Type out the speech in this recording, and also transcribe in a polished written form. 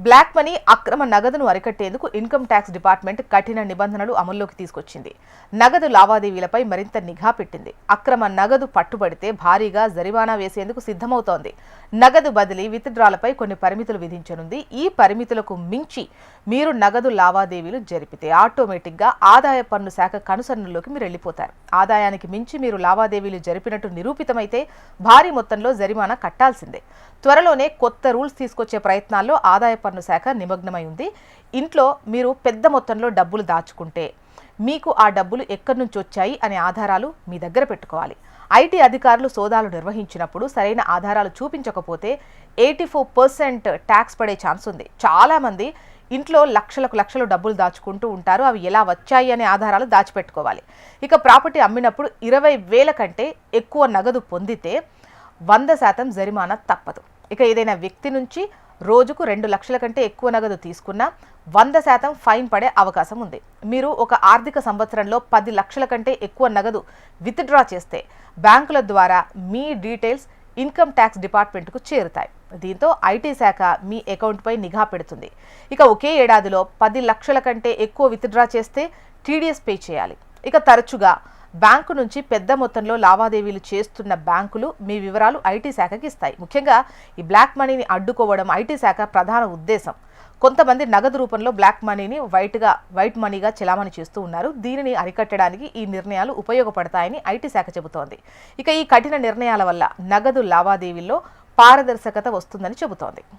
Black money అక్రమ నగదును అరికట్టేందుకు ఇన్కమ్ ట్యాక్స్ డిపార్ట్మెంట్ కఠిన నిబంధనలు అమల్లోకి తీసుకొచ్చింది. నగదు లావాదేవీలపై మరింత నిఘా పెట్టింది. అక్రమ నగదు పట్టుబడితే భారీగా జరిమానా వేసేందుకు సిద్ధమవుతోంది. నగదు బదిలీ విత్డ్రాలపై కొన్ని పరిమితులు విధించనుంది. ఈ పరిమితులకు మించి మీరు నగదు లావాదేవీలు జరిపితే ఆటోమేటిక్గా ఆదాయ పన్ను శాఖ కనుసన్నల్లోకి మీరు వెళ్ళిపోతారు. ఆదాయానికి మించి మీరు లావాదేవీలు జరిపినట్టు నిరూపితమైతే భారీ మొత్తంలో జరిమానా కట్టాల్సిందే. త్వరలోనే కొత్త రూల్స్ తీసుకొచ్చే ప్రయత్నాల్లో ఆదాయ పన్ను శాఖ నిమగ్నమై ఉంది. ఇంట్లో మీరు పెద్ద మొత్తంలో డబ్బులు దాచుకుంటే మీకు ఆ డబ్బులు ఎక్కడి నుంచి వచ్చాయి అనే ఆధారాలు మీ దగ్గర పెట్టుకోవాలి. ఐటీ అధికారులు సోదాలు నిర్వహించినప్పుడు సరైన ఆధారాలు చూపించకపోతే 84% ట్యాక్స్ పడే ఛాన్స్ ఉంది. చాలామంది ఇంట్లో లక్షలు డబ్బులు దాచుకుంటూ ఉంటారు. అవి ఎలా వచ్చాయి అనే ఆధారాలు దాచిపెట్టుకోవాలి. ఇక ప్రాపర్టీ అమ్మినప్పుడు 20,000 కంటే ఎక్కువ నగదు పొందితే 100% జరిమానా తప్పదు. ఇక ఏదైనా వ్యక్తి నుంచి రోజుకు 2 లక్షల కంటే ఎక్కువ నగదు తీసుకున్నా 100% ఫైన్ పడే అవకాశం ఉంది. మీరు ఒక ఆర్థిక సంవత్సరంలో 10 లక్షల కంటే ఎక్కువ నగదు విత్డ్రా చేస్తే బ్యాంకుల ద్వారా మీ డీటెయిల్స్ ఇన్కమ్ ట్యాక్స్ డిపార్ట్మెంట్కు చేరుతాయి. దీంతో ఐటీ శాఖ మీ అకౌంట్పై నిఘా పెడుతుంది. ఇక ఒకే ఏడాదిలో 10 లక్షల కంటే ఎక్కువ విత్డ్రా చేస్తే టీడీఎస్ పే చేయాలి. ఇక తరచుగా బ్యాంకు నుంచి పెద్ద మొత్తంలో లావాదేవీలు చేస్తున్న బ్యాంకులు మీ వివరాలు ఐటీ శాఖకి ఇస్తాయి. ముఖ్యంగా ఈ బ్లాక్ మనీని అడ్డుకోవడం ఐటీ శాఖ ప్రధాన ఉద్దేశం. కొంతమంది నగదు రూపంలో బ్లాక్ మనీని వైట్ మనీగా చెలామణి చేస్తూ ఉన్నారు. దీనిని అరికట్టడానికి ఈ నిర్ణయాలు ఉపయోగపడతాయని ఐటీ శాఖ చెబుతోంది. ఇక ఈ కఠిన నిర్ణయాల వల్ల నగదు లావాదేవీల్లో పారదర్శకత వస్తుందని చెబుతోంది.